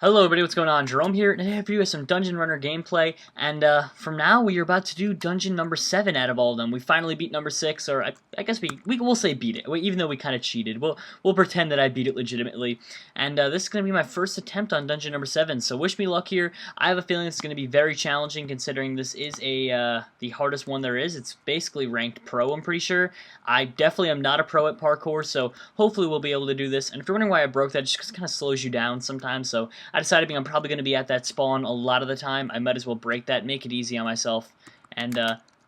Hello everybody, what's going on? Jerome here, and I have for you some Dungeon Runner gameplay, and from now we are about to do dungeon number 7 out of all of them. We finally beat number 6, or I guess we'll say beat it, even though we kind of cheated. We'll pretend that I beat it legitimately, and this is going to be my first attempt on dungeon number 7, so wish me luck here. I have a feeling it's going to be very challenging considering this is the hardest one there is. It's basically ranked pro, I'm pretty sure. I definitely am not a pro at parkour, so hopefully we'll be able to do this, and if you're wondering why I broke that, just kind of slows you down sometimes, so I decided I'm probably going to be at that spawn a lot of the time. I might as well break that, make it easy on myself. And,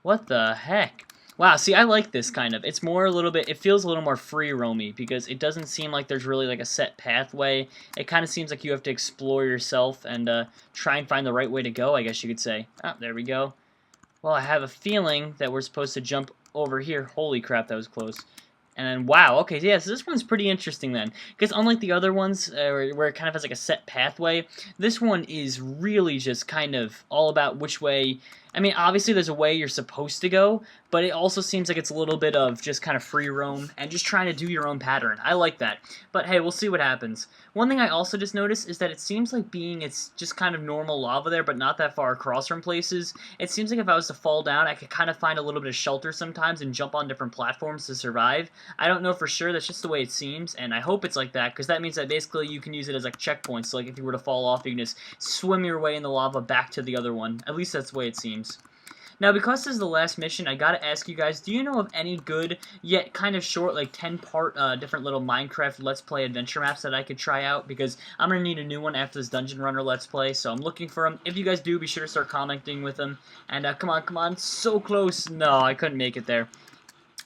what the heck? Wow, see, I like this kind of. It's more a little bit, it feels a little more free-roamy because it doesn't seem like there's really like a set pathway. It kind of seems like you have to explore yourself and try and find the right way to go, I guess you could say. Ah, there we go. Well, I have a feeling that we're supposed to jump over here. Holy crap, that was close. And then, wow, okay, yeah, so this one's pretty interesting then. Because unlike the other ones, where it kind of has like a set pathway, this one is really just kind of all about which way. I mean, obviously there's a way you're supposed to go, but it also seems like it's a little bit of just kind of free roam and just trying to do your own pattern. I like that. But hey, we'll see what happens. One thing I also just noticed is that it seems like it's just kind of normal lava there, but not that far across from places. It seems like if I was to fall down, I could kind of find a little bit of shelter sometimes and jump on different platforms to survive. I don't know for sure, that's just the way it seems, and I hope it's like that, because that means that basically you can use it as like checkpoints, so like if you were to fall off, you can just swim your way in the lava back to the other one. At least that's the way it seems. Now, because this is the last mission, I gotta ask you guys, do you know of any good, yet kind of short, like 10-part different little Minecraft Let's Play adventure maps that I could try out? Because I'm gonna need a new one after this Dungeon Runner Let's Play, so I'm looking for them. If you guys do, be sure to start commenting with them. And come on, so close. No, I couldn't make it there.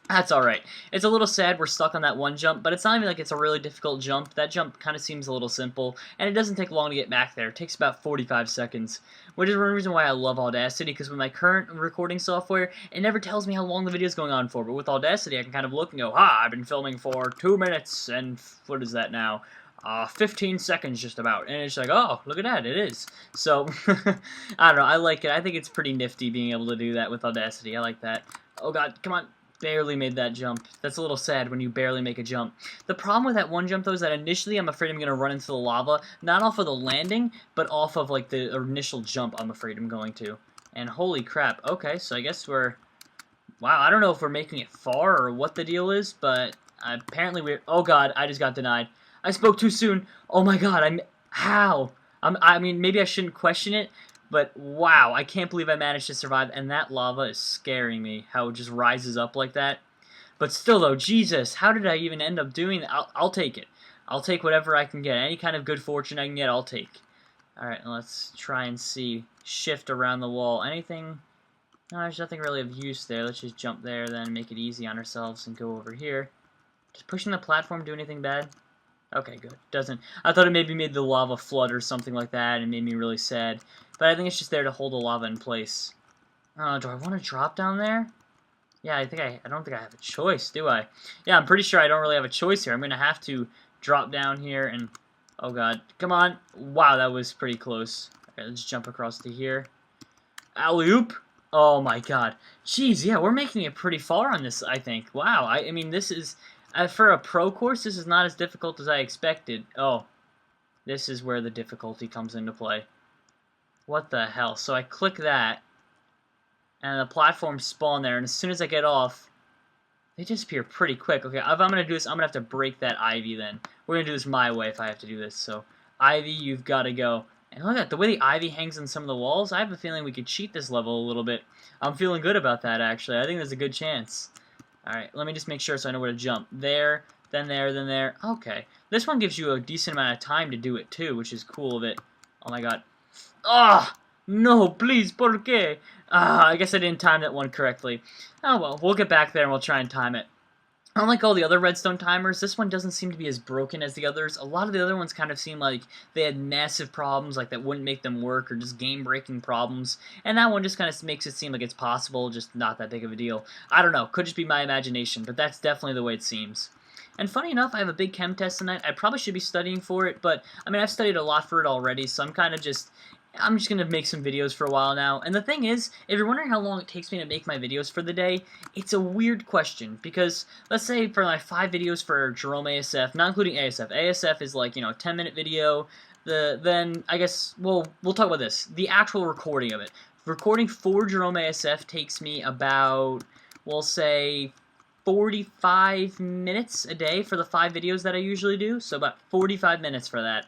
That's alright. It's a little sad we're stuck on that one jump, but it's not even like it's a really difficult jump. That jump kind of seems a little simple, and it doesn't take long to get back there. It takes about 45 seconds, which is one reason why I love Audacity, because with my current recording software, it never tells me how long the video is going on for, but with Audacity, I can kind of look and go, I've been filming for 2 minutes, and what is that now? 15 seconds just about, and it's like, oh, look at that, it is. So, I don't know, I like it. I think it's pretty nifty being able to do that with Audacity. I like that. Oh god, come on. Barely made that jump. That's a little sad when you barely make a jump. The problem with that one jump, though, is that initially I'm afraid I'm going to run into the lava, not off of the landing, but off of, like, the initial jump I'm afraid I'm going to. And holy crap. Okay, so I guess we're... Wow, I don't know if we're making it far or what the deal is, but apparently we're... Oh, God, I just got denied. I spoke too soon. Oh, my God, How? I mean, maybe I shouldn't question it, but wow, I can't believe I managed to survive, and that lava is scaring me, how it just rises up like that. But still though, Jesus, how did I even end up doing that? I'll take it. I'll take whatever I can get. Any kind of good fortune I can get, I'll take. Alright, let's try and see. Shift around the wall. Anything? No, there's nothing really of use there. Let's just jump there, then make it easy on ourselves and go over here. Does pushing the platform do anything bad? Okay, good. Doesn't. I thought it maybe made the lava flood or something like that and made me really sad. But I think it's just there to hold the lava in place. Do I want to drop down there? Yeah, I don't think I have a choice, do I? Yeah, I'm pretty sure I don't really have a choice here. I'm going to have to drop down here and... Oh, God. Come on. Wow, that was pretty close. Okay, let's jump across to here. Alley-oop. Oh, my God. Jeez, yeah, we're making it pretty far on this, I think. Wow, I mean, this is... for a pro course, this is not as difficult as I expected. Oh, this is where the difficulty comes into play. What the hell? So I click that, and the platforms spawn there, and as soon as I get off, they disappear pretty quick. Okay, if I'm going to do this, I'm going to have to break that ivy then. We're going to do this my way if I have to do this. So, ivy, you've got to go. And look at the way the ivy hangs on some of the walls. I have a feeling we could cheat this level a little bit. I'm feeling good about that, actually. I think there's a good chance. Alright, let me just make sure so I know where to jump. There, then there, then there. Okay. This one gives you a decent amount of time to do it, too, which is cool of it. Oh my god. Ah! No, please, por qué? Ah, I guess I didn't time that one correctly. Oh well, we'll get back there and we'll try and time it. Unlike all the other redstone timers, this one doesn't seem to be as broken as the others. A lot of the other ones kind of seem like they had massive problems, like that wouldn't make them work, or just game-breaking problems. And that one just kind of makes it seem like it's possible, just not that big of a deal. I don't know, could just be my imagination, but that's definitely the way it seems. And funny enough, I have a big chem test tonight. I probably should be studying for it, but, I mean, I've studied a lot for it already, so I'm just going to make some videos for a while now. And the thing is, if you're wondering how long it takes me to make my videos for the day, it's a weird question. Because, let's say for my 5 videos for JeromeASF, not including ASF. ASF is like, you know, a 10-minute video. then I guess we'll talk about this. The actual recording of it. Recording for JeromeASF takes me about, we'll say, 45 minutes a day for the 5 videos that I usually do, so about 45 minutes for that.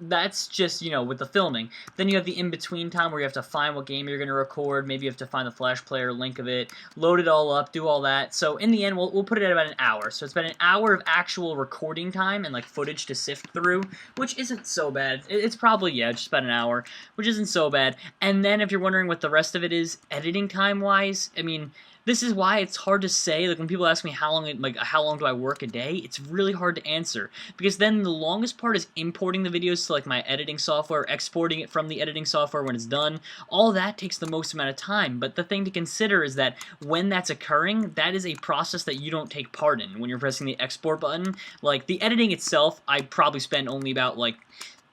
That's just, with the filming. Then you have the in-between time where you have to find what game you're going to record, maybe you have to find the Flash Player link of it, load it all up, do all that. So in the end, we'll put it at about an hour. So it's about an hour of actual recording time and like footage to sift through, which isn't so bad. It's probably, just about an hour, which isn't so bad. And then if you're wondering what the rest of it is, editing time-wise, I mean, this is why it's hard to say. Like when people ask me how long do I work a day, it's really hard to answer, because then the longest part is importing the videos to like my editing software, exporting it from the editing software when it's done. All that takes the most amount of time. But the thing to consider is that when that's occurring, that is a process that you don't take part in when you're pressing the export button. Like the editing itself, I probably spend only about like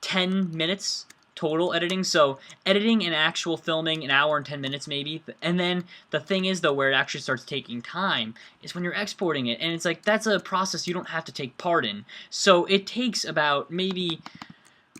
10 minutes total editing. So editing and actual filming, an hour and 10 minutes maybe. And then the thing is, though, where it actually starts taking time is when you're exporting it. And it's like, that's a process you don't have to take part in. So it takes about maybe,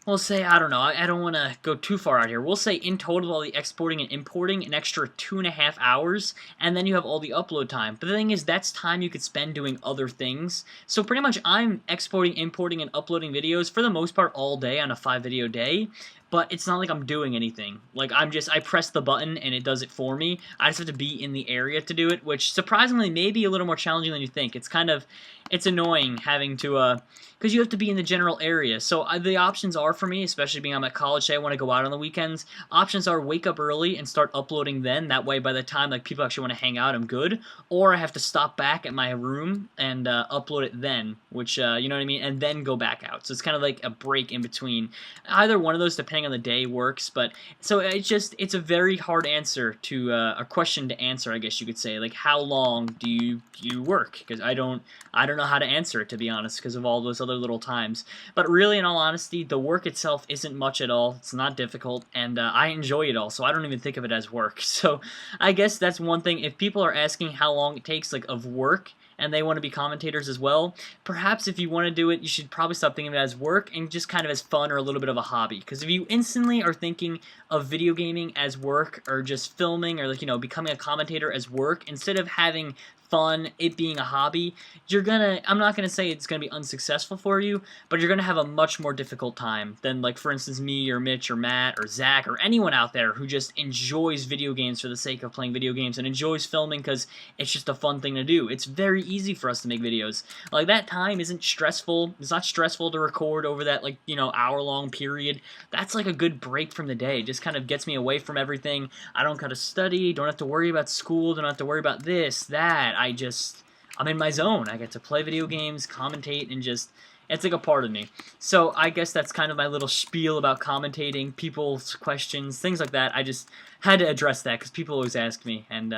we'll say, I don't know, I don't want to go too far out here. We'll say in total, all the exporting and importing, an extra 2.5 hours, and then you have all the upload time. But the thing is, that's time you could spend doing other things. So pretty much I'm exporting, importing, and uploading videos for the most part all day on a 5-video day. But it's not like I'm doing anything. Like, I press the button and it does it for me. I just have to be in the area to do it, which surprisingly may be a little more challenging than you think. It's annoying having to, because you have to be in the general area. So the options are for me, especially being I'm at college, say I want to go out on the weekends, options are wake up early and start uploading then. That way by the time like people actually want to hang out, I'm good. Or I have to stop back at my room and upload it then, which, you know what I mean, and then go back out. So it's kind of like a break in between. Either one of those, depending on the day, works. But so it's a very hard answer to a question to answer, I guess you could say. Like, how long do you work? Because I don't know how to answer it, to be honest, because of all those other little times. But really, in all honesty, the work itself isn't much at all. It's not difficult, and I enjoy it all, so I don't even think of it as work. So I guess that's one thing. If people are asking how long it takes, like, of work, and they want to be commentators as well, perhaps if you want to do it, you should probably stop thinking of it as work and just kind of as fun or a little bit of a hobby. Because if you instantly are thinking of video gaming as work, or just filming, or like, becoming a commentator as work, instead of having fun, it being a hobby, I'm not gonna say it's gonna be unsuccessful for you, but you're gonna have a much more difficult time than, like, for instance, me or Mitch or Matt or Zach or anyone out there who just enjoys video games for the sake of playing video games and enjoys filming because it's just a fun thing to do. It's very easy for us to make videos. Like, that time isn't stressful. It's not stressful to record over that, like, hour-long period. That's like a good break from the day. It just kind of gets me away from everything. I don't gotta study, don't have to worry about school, don't have to worry about this, that. I'm in my zone. I get to play video games, commentate, and it's like a part of me. So I guess that's kind of my little spiel about commentating, people's questions, things like that. I just had to address that because people always ask me, and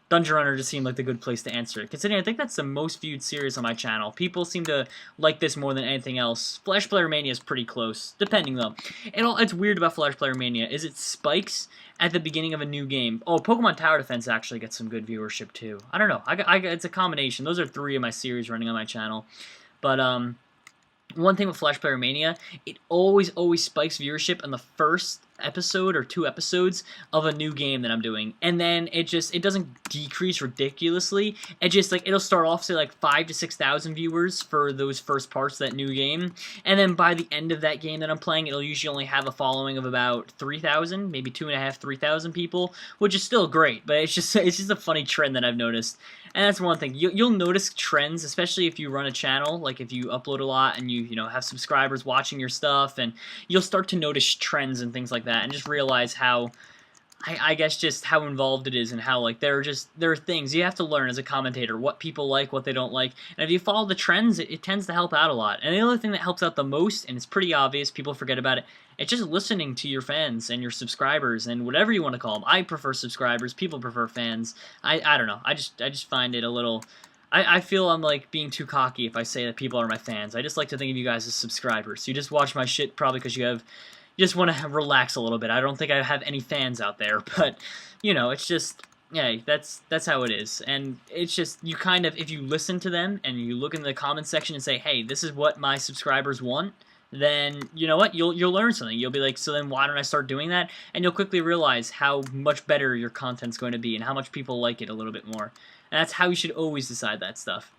Dungeon Runner just seemed like the good place to answer it. Considering I think that's the most viewed series on my channel. People seem to like this more than anything else. Flash Player Mania is pretty close, depending though. It's weird about Flash Player Mania is it spikes at the beginning of a new game. Oh, Pokemon Tower Defense actually gets some good viewership too. I don't know. It's a combination. Those are 3 of my series running on my channel. But one thing with Flash Player Mania, it always spikes viewership in the first episode or 2 episodes of a new game that I'm doing, and then it doesn't decrease ridiculously. It just, like, it'll start off, say, like 5,000 to 6,000 viewers for those first parts of that new game, and then by the end of that game that I'm playing, it'll usually only have a following of about 3,000, maybe 2.5, 3,000 people, which is still great. But it's just a funny trend that I've noticed. And that's one thing. You'll notice trends, especially if you run a channel, like if you upload a lot and you have subscribers watching your stuff, and you'll start to notice trends and things like that, and just realize how, I guess, just how involved it is, and how, like, there are things you have to learn as a commentator, what people like, what they don't like, and if you follow the trends, it tends to help out a lot. And the other thing that helps out the most, and it's pretty obvious, people forget about it, it's just listening to your fans and your subscribers and whatever you want to call them. I prefer subscribers, people prefer fans. I don't know, I just find it a little, I feel I'm, like, being too cocky if I say that people are my fans. I just like to think of you guys as subscribers. You just watch my shit probably because you just want to relax a little bit. I don't think I have any fans out there, but, it's just, yeah, that's how it is. And it's just, you kind of, if you listen to them and you look in the comment section and say, hey, this is what my subscribers want, then you know what? You'll learn something. You'll be like, so then why don't I start doing that? And you'll quickly realize how much better your content's going to be and how much people like it a little bit more. And that's how you should always decide that stuff.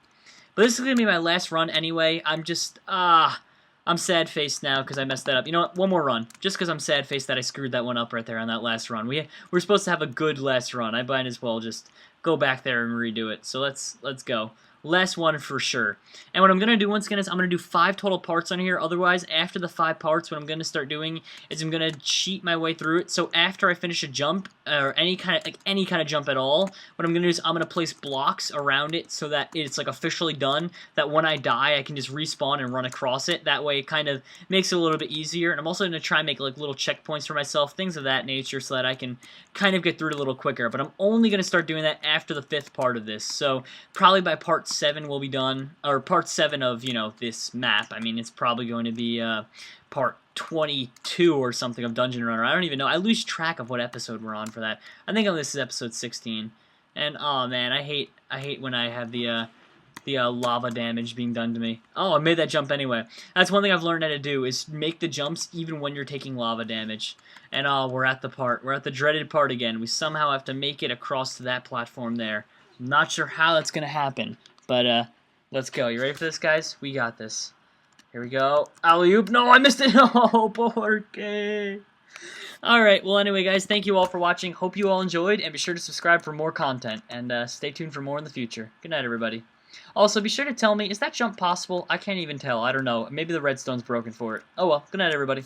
But this is going to be my last run anyway. I'm just, I'm sad-faced now because I messed that up. You know what? One more run. Just because I'm sad-faced that I screwed that one up right there on that last run. We're supposed to have a good last run. I might as well just go back there and redo it. So let's go. Last one for sure. And what I'm going to do once again is I'm going to do 5 total parts on here. Otherwise, after the 5 parts, what I'm going to start doing is I'm going to cheat my way through it. So after I finish a jump, or any kind of jump at all, what I'm going to do is I'm going to place blocks around it so that it's like officially done, that when I die, I can just respawn and run across it. That way, it kind of makes it a little bit easier. And I'm also going to try and make like little checkpoints for myself, things of that nature, so that I can kind of get through it a little quicker. But I'm only going to start doing that after the 5th part of this. So probably by part 7 will be done, or part 7 of, you know, this map. I mean, it's probably going to be part 22 or something of Dungeon Runner. I don't even know. I lose track of what episode we're on for that. I think this is episode 16. And oh man, I hate when I have the lava damage being done to me. Oh, I made that jump anyway. That's one thing I've learned how to do, is make the jumps even when you're taking lava damage. And oh, we're at the dreaded part again. We somehow have to make it across to that platform there. I'm not sure how that's gonna happen, but let's go. You ready for this, guys? We got this. Here we go. Alley-oop. No, I missed it. Oh, porque. Alright, well anyway guys, thank you all for watching. Hope you all enjoyed, and be sure to subscribe for more content, and stay tuned for more in the future. Good night, everybody. Also, be sure to tell me, is that jump possible? I can't even tell. I don't know. Maybe the redstone's broken for it. Oh well. Good night, everybody.